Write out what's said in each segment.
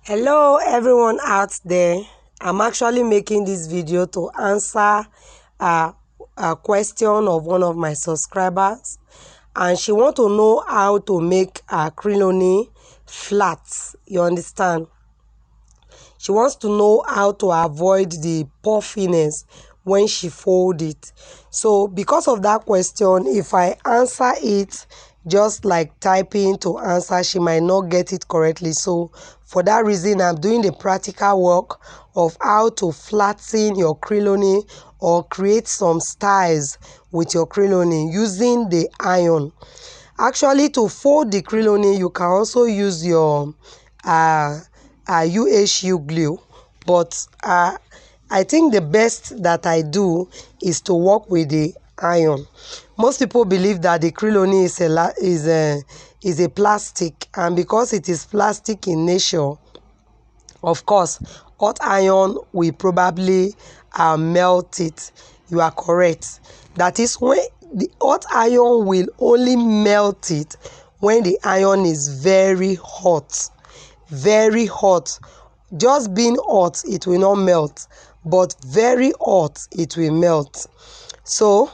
Hello everyone out there. I'm actually making this video to answer a, a question of one of my subscribers, and she want to know how to make a crinolini flat. You understand? She wants to know how to avoid the puffiness when she fold it. So because of that question, if I answer it just like typing to answer, she might not get it correctly. So for that reason, I'm doing the practical work of how to flatten your crinolini or create some styles with your crinolini using the iron. Actually, to fold the crinolini, you can also use your UHU glue, but I think the best that I do is to work with the iron. Most people believe that the crinolini is a plastic, and because it is plastic in nature, of course, hot iron will probably melt it. You are correct. That is when the hot iron will only melt it when the iron is very hot. Very hot. Just being hot, it will not melt, but very hot, it will melt. So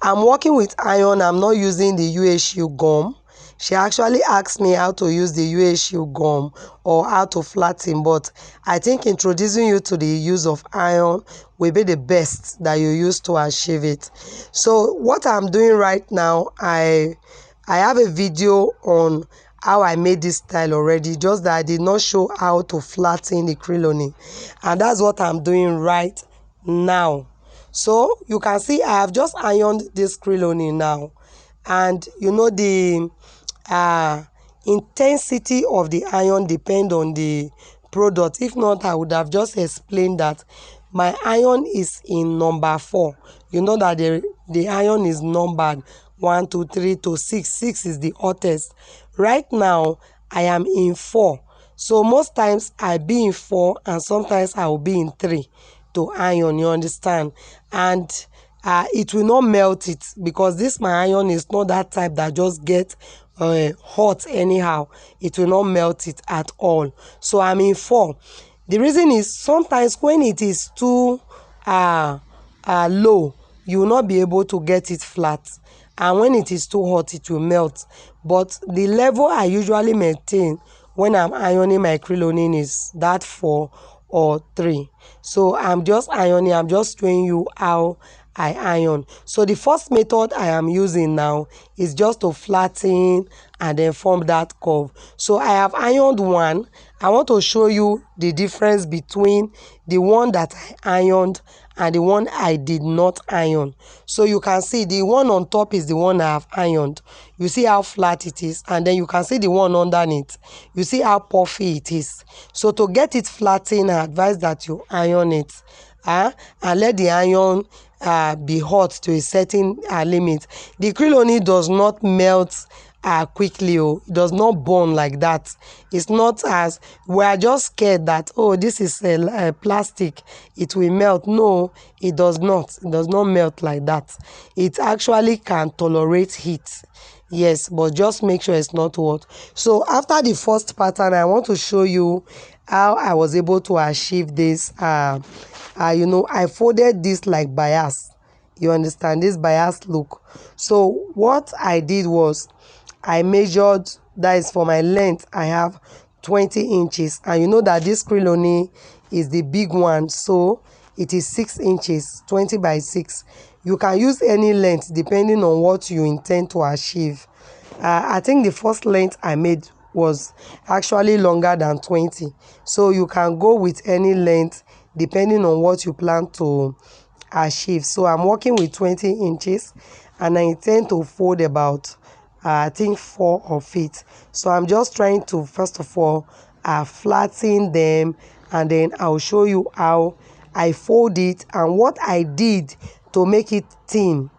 I'm working with iron. I'm not using the UHU gum. She actually asked me how to use the UHU gum or how to flatten, but I think introducing you to the use of iron will be the best that you use to achieve it. So what I'm doing right now, I have a video on how I made this style already, just that I did not show how to flatten the crinolini, and that's what I'm doing right now. So you can see I have just ironed this crinolini now, and you know the intensity of the iron depend on the product. If not, I would have just explained that my iron is in number 4. You know that the iron is numbered 1 2 3 to 6. 6 is the hottest. Right now I am in 4, so most times I be in 4 and sometimes I will be in 3 to iron, you understand? And it will not melt it, because this my iron is not that type that just get hot anyhow. It will not melt it at all. So I'm in 4. The reason is sometimes when it is too low, you will not be able to get it flat, and when it is too hot, it will melt. But the level I usually maintain when I'm ironing my crinolini is that 4 or 3. So I'm just ironing. I'm just showing you how I iron. So the first method I am using now is just to flatten and then form that curve. So I have ironed one. I want to show you the difference between the one that I ironed and the one I did not iron. So you can see the one on top is the one I have ironed. You see how flat it is, and then you can see the one underneath. You see how puffy it is. So to get it flattened, I advise that you iron it, and let the iron be hot to a certain limit. The crinolini does not melt quickly. It does not burn like that. It's not as we are just scared that, oh, this is a plastic, it will melt. No, it does not. It does not melt like that. It actually can tolerate heat. Yes, but just make sure it's not hot. So after the first pattern, I want to show you how I was able to achieve this. You know, I folded this like bias. You understand, this bias look. So what I did was I measured, that is for my length, I have 20 inches, and you know that this crinolini is the big one, so it is 6 inches, 20 by 6. You can use any length depending on what you intend to achieve. I think the first length I made was actually longer than 20, so you can go with any length depending on what you plan to achieve. So I'm working with 20 inches, and I intend to fold about I think 4 of it. So I'm just trying to first of all flatten them, and then I'll show you how I fold it and what I did to make it thin.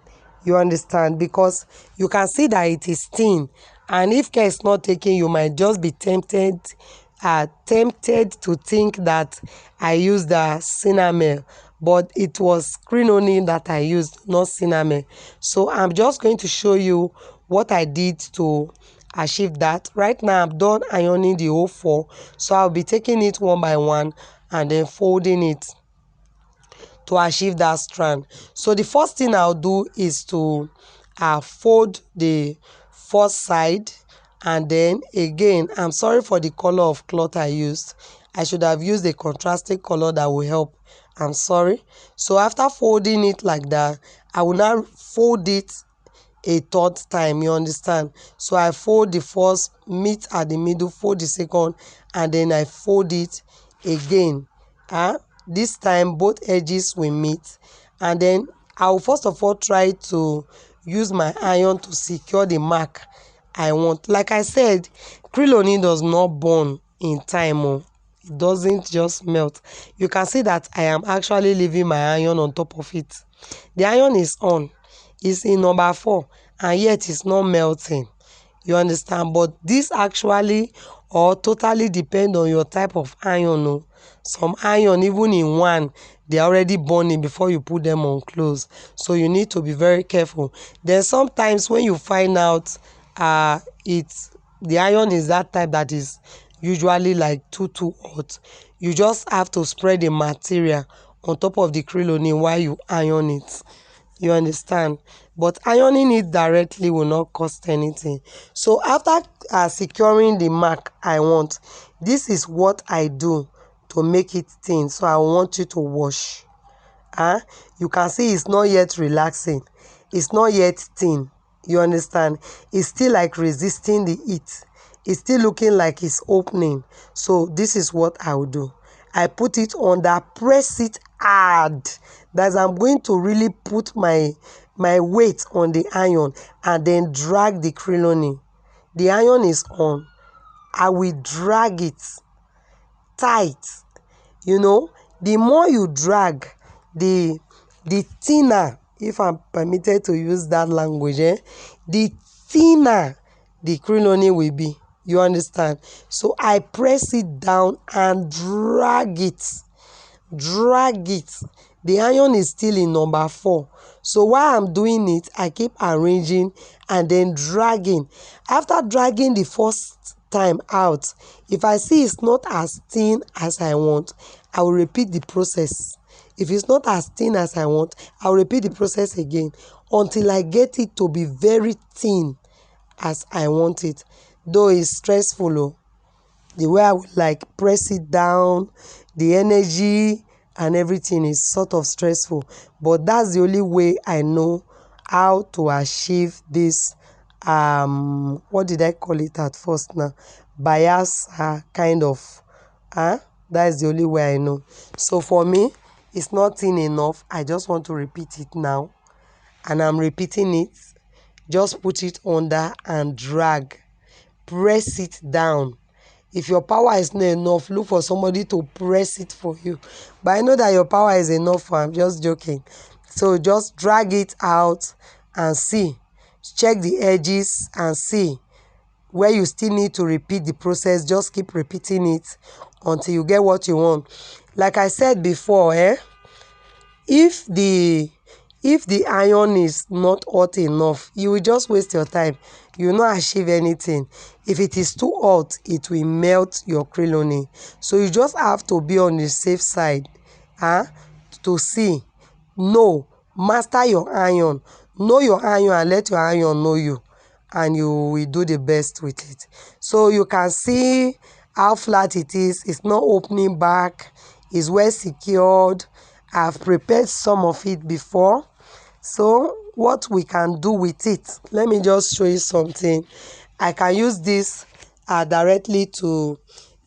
You understand? Because you can see that it is thin, and if care is not taken, you might just be tempted to think that I used the cinnamon, but it was crinolini that I used, not cinnamon. So I'm just going to show you what I did to achieve that. Right now I'm done ironing the whole 4, so I'll be taking it one by one and then folding it to achieve that strand. So the first thing I'll do is to fold the first side, and then again, I'm sorry for the color of cloth I used. I should have used a contrasting color that will help. I'm sorry. So after folding it like that, I will now fold it a third time, you understand? So I fold the first, meet at the middle, fold the second, and then I fold it again. This time both edges will meet, and then I will first of all try to use my iron to secure the mark I want. Like I said, Kryloni does not burn in time. It doesn't just melt. You can see that I am actually leaving my iron on top of it. The iron is on. It's in number 4, and yet it's not melting. You understand? But this actually or totally depend on your type of iron. Some iron, even in one, they're already burning before you put them on clothes. So you need to be very careful. Then sometimes when you find out the iron is that type that is usually like too hot, you just have to spread the material on top of the Kryloni while you iron it. You understand? But ironing it directly will not cost anything. So after securing the mark I want, this is what I do to make it thin. So I want you to wash. You can see it's not yet relaxing. It's not yet thin. You understand? It's still like resisting the heat. It's still looking like it's opening. So this is what I will do. I put it under, press it hard. That's I'm going to really put my weight on the iron and then drag the Kryloni. The iron is on. I will drag it tight. The more you drag, the thinner, if I'm permitted to use that language, the thinner the Kryloni will be. You understand? So I press it down and drag it. Drag it. The iron is still in number 4. So while I'm doing it, I keep arranging and then dragging. After dragging the first time out, if I see it's not as thin as I want, I will repeat the process. If it's not as thin as I want, I'll repeat the process again until I get it to be very thin as I want it. Though it's stressful, the way I would like press it down, the energy and everything is sort of stressful. But that's the only way I know how to achieve this, what did I call it at first now? Bias kind of. That is the only way I know. So for me, it's not thin enough. I just want to repeat it now. And I'm repeating it. Just put it under and drag. Press it down. If your power is not enough, look for somebody to press it for you. But I know that your power is enough. I'm just joking. So just drag it out and see. Check the edges and see. Where you still need to repeat the process, just keep repeating it until you get what you want. Like I said before, if the iron is not hot enough, you will just waste your time. You will not achieve anything. If it is too hot, it will melt your Kryloni. So you just have to be on the safe side to see. Master your iron. Know your iron and let your iron know you. And you will do the best with it. So you can see how flat it is. It's not opening back. It's well secured. I've prepared some of it before. So what we can do with it, let me just show you something. I can use this directly to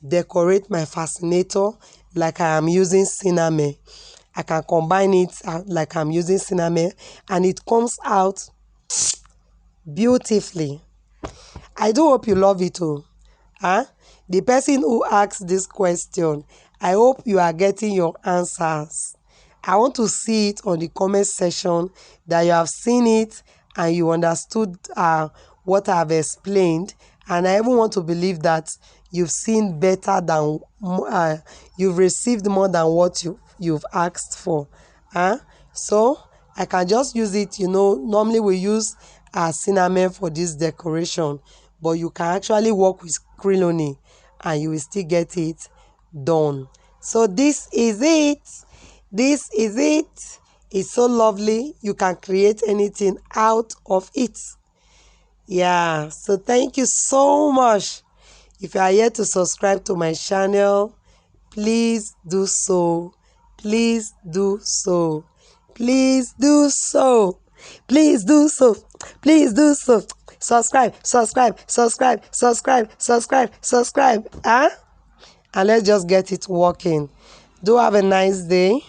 decorate my fascinator like I am using cinnamon. I can combine it like I'm using cinnamon, and it comes out beautifully. I do hope you love it too. The person who asked this question, I hope you are getting your answers. I want to see it on the comment section that you have seen it and you understood what I've explained. And I even want to believe that you've seen better than, you've received more than what you've asked for. So I can just use it, normally we use cinnamon for this decoration. but you can actually work with Krilloni and you will still get it done. So this is it. This is it. It's so lovely. You can create anything out of it. Yeah, so thank you so much. If you are yet to subscribe to my channel, please do so. Please do so. Please do so. Please do so. Please do so. Subscribe, subscribe, subscribe, subscribe, subscribe, subscribe. Huh? And let's just get it working. Do have a nice day.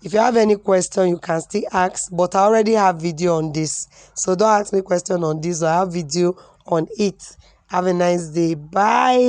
If you have any question, you can still ask, but I already have video on this. So don't ask me question on this. I have video on it. Have a nice day. Bye.